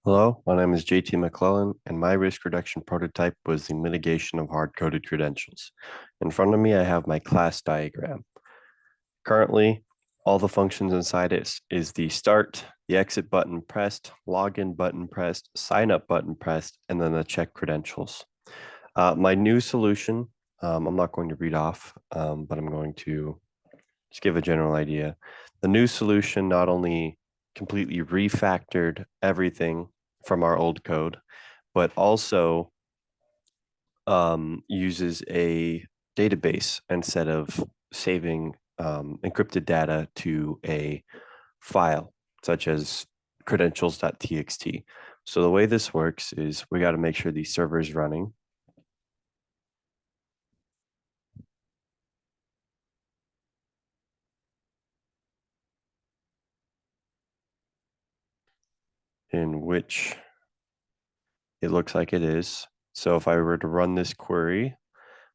Hello, my name is JT McClellan, and my risk reduction prototype was the mitigation of hard-coded credentials. In front of me, I have my class diagram. Currently, all the functions inside it is the start, the exit button pressed, login button pressed, sign up button pressed, and then the check credentials. My new solution, I'm not going to read off, but I'm going to just give a general idea. The new solution not only completely refactored everything from our old code, but also uses a database instead of saving encrypted data to a file, such as credentials.txt. So the way this works is we got to make sure the server is running. In which it looks like it is. So if I were to run this query,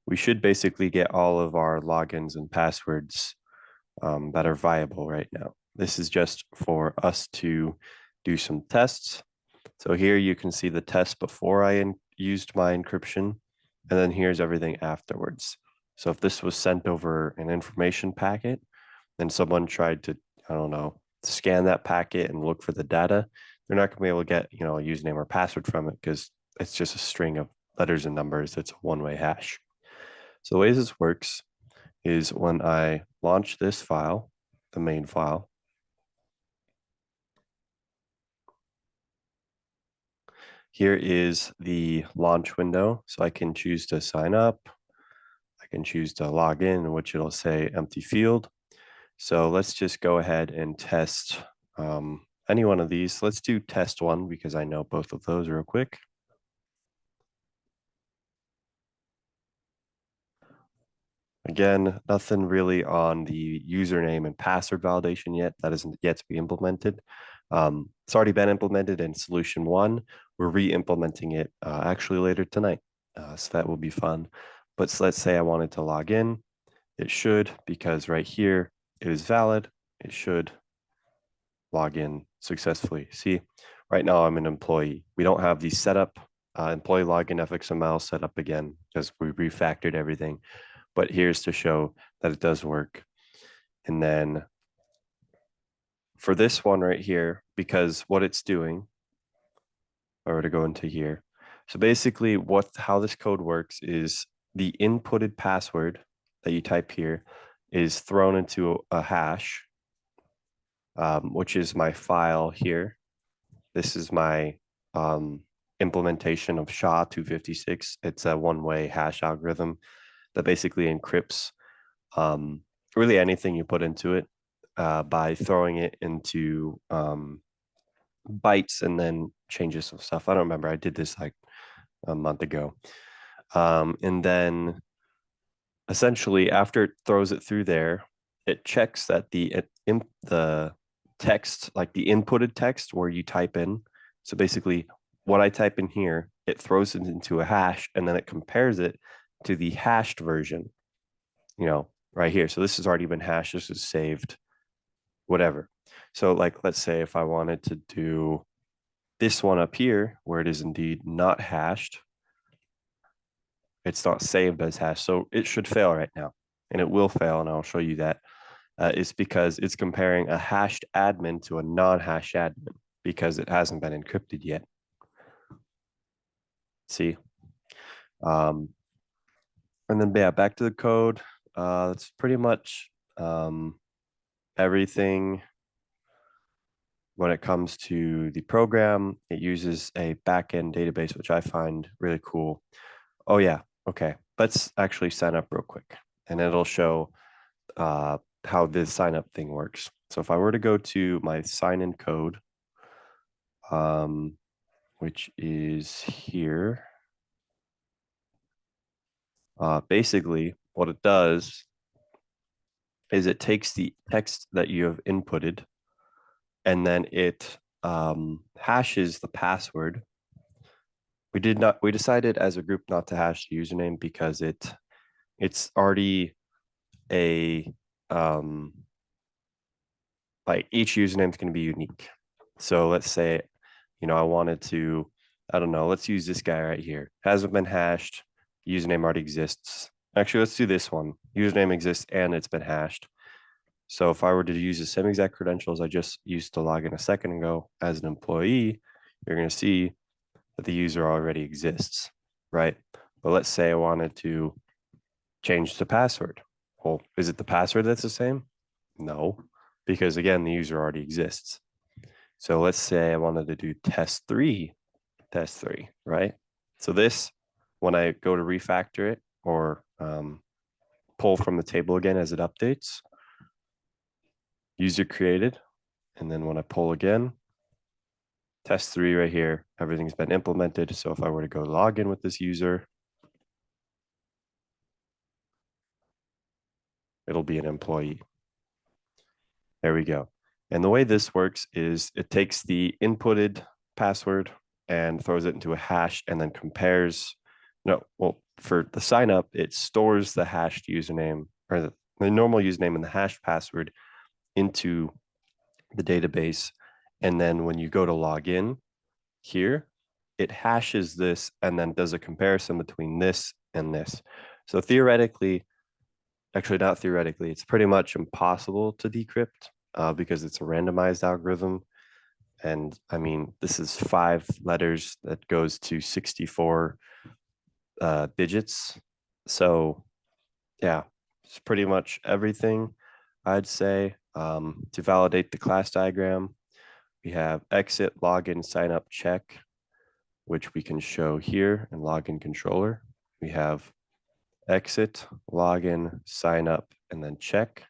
we should basically get all of our logins and passwords that are viable right now. This is just for us to do some tests. So here you can see the test before I used my encryption, and then here's everything afterwards. So if this was sent over an information packet, and someone tried to, I don't know, scan that packet and look for the data, they're not going to be able to get, a username or password from it because it's just a string of letters and numbers. It's a one-way hash. So the way this works is when I launch this file, the main file, here is the launch window. So I can choose to sign up. I can choose to log in, which it'll say empty field. So let's just go ahead and test any one of these. Let's do test one because I know both of those real quick. Again, nothing really on the username and password validation yet. That isn't yet to be implemented. It's already been implemented in solution one. We're re-implementing it actually later tonight. So that will be fun. But let's say I wanted to log in. It should, because right here it is valid. It should log in successfully. See, right now I'm an employee. We don't have the setup employee login fxml set up again because we refactored everything. But here's to show that it does work. And then for this one right here, because what it's doing, if I were to go into here. So basically how this code works is the inputted password that you type here is thrown into a hash, which is my file here. This is my implementation of SHA-256. It's a one-way hash algorithm that basically encrypts really anything you put into it by throwing it into bytes and then changes some stuff. I don't remember. I did this like a month ago. And then essentially after it throws it through there, it checks that the text, like the inputted text where you type in. So basically what I type in here, it throws it into a hash and then it compares it to the hashed version, right here. So this has already been hashed. This is saved, whatever. So like, let's say if I wanted to do this one up here, where it is indeed not hashed, it's not saved as hash. So it should fail right now, and it will fail, and I'll show you that. It's because it's comparing a hashed admin to a non-hashed admin because it hasn't been encrypted yet. See? And then, yeah, back to the code. That's pretty much everything. When it comes to the program, it uses a backend database, which I find really cool. Oh, yeah. Okay. Let's actually sign up real quick, and it'll show how this sign up thing works. So if I were to go to my sign in code, which is here, basically what it does is it takes the text that you have inputted and then it hashes the password. We decided as a group not to hash the username because it's already a like each username is going to be unique. So let's say I wanted to, I don't know, let's use this guy right here. Hasn't been hashed. Username already exists. Actually, let's do this one. Username exists and it's been hashed. So if I were to use the same exact credentials I just used to log in a second ago as an employee, you're going to see that the user already exists, right? But let's say I wanted to change the password. Well, is it the password that's the same? No, because again, the user already exists. So let's say I wanted to do test three, right? So this, when I go to refactor it or pull from the table again as it updates, user created. And then when I pull again, test three right here, everything's been implemented. So if I were to go log in with this user, it'll be an employee. There we go. And the way this works is it takes the inputted password and throws it into a hash and then compares. No, well, for the sign up, it stores the hashed username or the normal username and the hashed password into the database. And then when you go to log in here, it hashes this and then does a comparison between this and this. So theoretically, actually not theoretically, it's pretty much impossible to decrypt because it's a randomized algorithm. And I mean, this is 5 letters that goes to 64 digits. So yeah, it's pretty much everything I'd say. To validate the class diagram, we have exit, login, sign up, check, which we can show here in login controller. We have exit, login, sign up, and then check.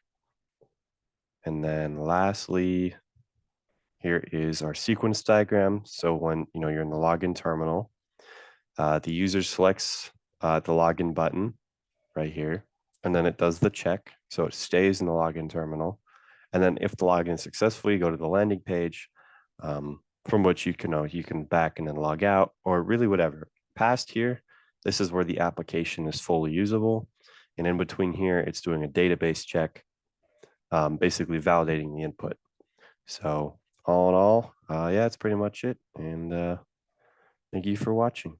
And then lastly, here is our sequence diagram. So when you're in the login terminal, the user selects the login button right here, and then it does the check. So it stays in the login terminal. And then if the login is successful, you go to the landing page from which you can back and then log out or really whatever. Past here, this is where the application is fully usable. And in between here, it's doing a database check, basically validating the input. So all in all, yeah, that's pretty much it. And thank you for watching.